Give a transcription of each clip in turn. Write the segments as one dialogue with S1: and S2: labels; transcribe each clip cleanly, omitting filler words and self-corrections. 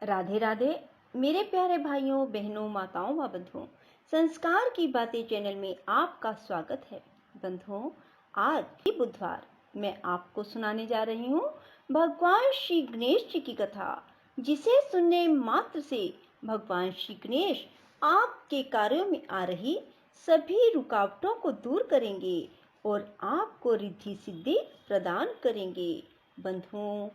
S1: राधे राधे मेरे प्यारे भाइयों बहनों माताओं व बंधुओं, संस्कार की बातें चैनल में आपका स्वागत है। बंधुओं, आज ही बुधवार मैं आपको सुनाने जा रही हूँ भगवान श्री गणेश जी की कथा, जिसे सुनने मात्र से भगवान श्री गणेश आपके कार्यों में आ रही सभी रुकावटों को दूर करेंगे और आपको रिद्धि सिद्धि प्रदान करेंगे। बंधुओं,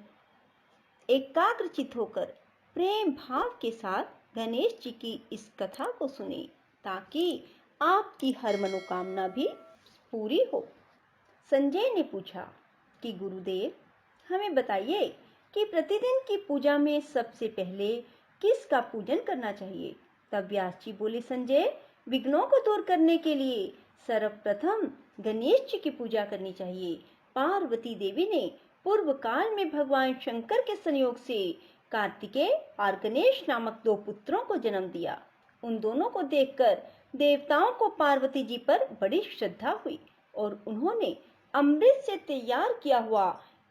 S1: एकाग्रचित होकर प्रेम भाव के साथ गणेश जी की इस कथा को सुने, ताकि आपकी हर मनोकामना भी पूरी हो। संजय ने पूछा कि गुरुदेव, हमें बताइए कि प्रतिदिन की पूजा में सबसे पहले किसका पूजन करना चाहिए। तब व्यास जी बोले, संजय, विघ्नों को दूर करने के लिए सर्वप्रथम गणेश जी की पूजा करनी चाहिए। पार्वती देवी ने पूर्व काल में भगवान शंकर के संयोग से कार्तिकेय और गणेश नामक दो पुत्रों को जन्म दिया। उन दोनों को देखकर देवताओं को पार्वती जी पर बड़ी श्रद्धा हुई और उन्होंने अमृत से तैयार किया हुआ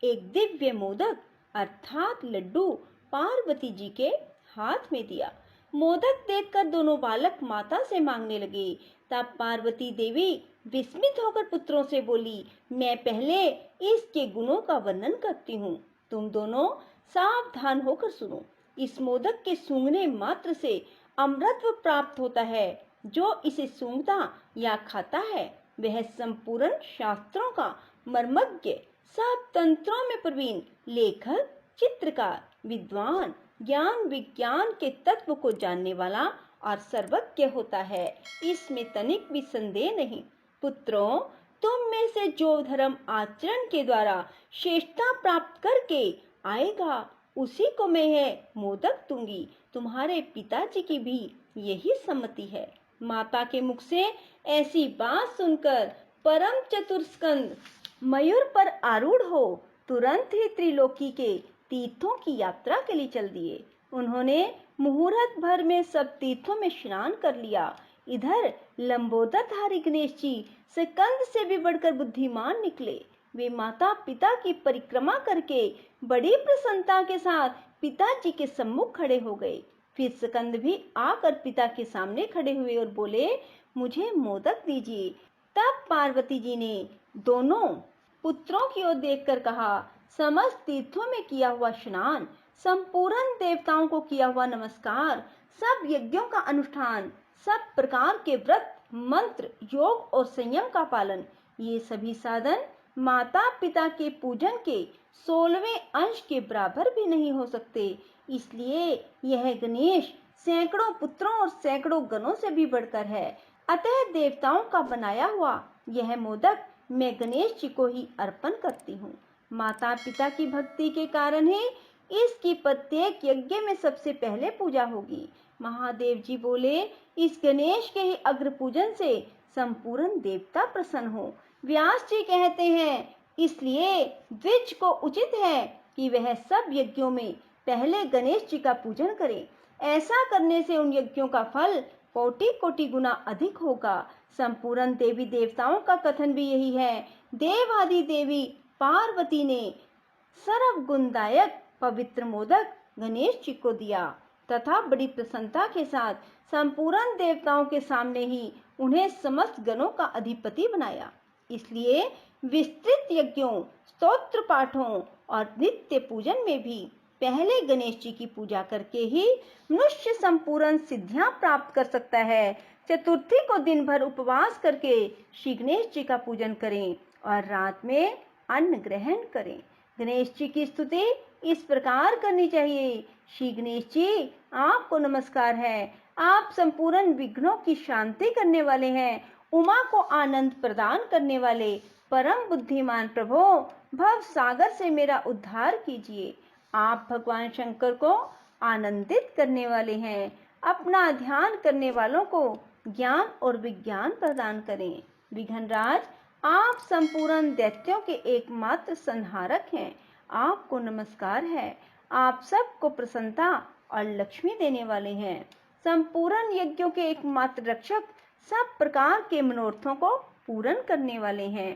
S1: एक दिव्य मोदक अर्थात लड्डू पार्वती जी के हाथ में दिया। मोदक देखकर दोनों बालक माता से मांगने लगे। तब पार्वती देवी विस्मित होकर पुत्रों से बोली, मैं पहले इसके गुणों का वर्णन करती हूँ, तुम दोनों सावधान होकर सुनो। इस मोदक के सूंघने मात्र से अमृतत्व प्राप्त होता है। जो इसे सूंघता या खाता है वह संपूर्ण शास्त्रों का मर्मज्ञ, सब तंत्रों में प्रवीण, लेखक, चित्रकार, विद्वान, ज्ञान विज्ञान के तत्व को जानने वाला और सर्वज्ञ होता है। इसमें तनिक भी संदेह नहीं। पुत्रों, तुम में से जो धर्म आचरण के द्वारा श्रेष्ठता प्राप्त करके आएगा, उसी को मैं यह मोदक दूंगी। तुम्हारे पिताजी की भी यही सम्मति है। माता के मुख से ऐसी बात सुनकर परम चतुर स्कंद मयूर पर आरूढ़ हो तुरंत ही त्रिलोकी के तीर्थों की यात्रा के लिए चल दिए। उन्होंने मुहूर्त भर में सब तीर्थों में स्नान कर लिया। इधर लंबोदरधारी गणेश जी स्कंद से भी बढ़कर बुद्धिमान निकले। वे माता पिता की परिक्रमा करके बड़ी प्रसन्नता के साथ पिताजी के सम्मुख खड़े हो गए। फिर स्कंद भी आकर पिता के सामने खड़े हुए और बोले, मुझे मोदक दीजिए। तब पार्वती जी ने दोनों पुत्रों की ओर देखकर कहा, समस्त तीर्थों में किया हुआ स्नान, संपूर्ण देवताओं को किया हुआ नमस्कार, सब यज्ञों का अनुष्ठान, सब प्रकार के व्रत, मंत्र, योग और संयम का पालन, ये सभी साधन माता पिता के पूजन के 16वें अंश के बराबर भी नहीं हो सकते। इसलिए यह गणेश सैकड़ों पुत्रों और सैकड़ों गणों से भी बढ़कर है। अतः देवताओं का बनाया हुआ यह मोदक मैं गणेश जी को ही अर्पण करती हूँ। माता पिता की भक्ति के कारण ही इसकी प्रत्येक यज्ञ में सबसे पहले पूजा होगी। महादेव जी बोले, इस गणेश के ही अग्र पूजन से संपूर्ण देवता प्रसन्न हो। व्यास जी कहते हैं, इसलिए द्विज को उचित है कि वह सब यज्ञों में पहले गणेश जी का पूजन करे। ऐसा करने से उन यज्ञों का फल कोटि कोटि गुना अधिक होगा। संपूर्ण देवी देवताओं का कथन भी यही है। देवादि देवी पार्वती ने सर्व गुणदायक पवित्र मोदक गणेश जी को दिया तथा बड़ी प्रसन्नता के साथ संपूर्ण देवताओं के सामने ही उन्हें समस्त गणों का अधिपति बनाया। इसलिए विस्तृत यज्ञों, स्तोत्र पाठों और नित्य पूजन में भी पहले गणेश जी की पूजा करके ही मनुष्य संपूर्ण सिद्धियां प्राप्त कर सकता है। चतुर्थी को दिन भर उपवास करके श्री गणेश जी का पूजन करें और रात में अन्न ग्रहण करें। गणेश जी की स्तुति इस प्रकार करनी चाहिए, श्री गणेश जी, आपको नमस्कार है। आप संपूर्ण विघ्नों की शांति करने वाले हैं। उमा को आनंद प्रदान करने वाले परम बुद्धिमान प्रभु, भव सागर से मेरा उद्धार कीजिए। आप भगवान शंकर को आनंदित करने वाले हैं। अपना ध्यान करने वालों को ज्ञान और विज्ञान प्रदान करें। विघ्नराज, आप संपूर्ण दैत्यों के एकमात्र संहारक हैं। आपको नमस्कार है। आप सबको प्रसन्नता और लक्ष्मी देने वाले हैं। संपूर्ण यज्ञों के एकमात्र रक्षक, सब प्रकार के मनोरथों को पूर्ण करने वाले हैं।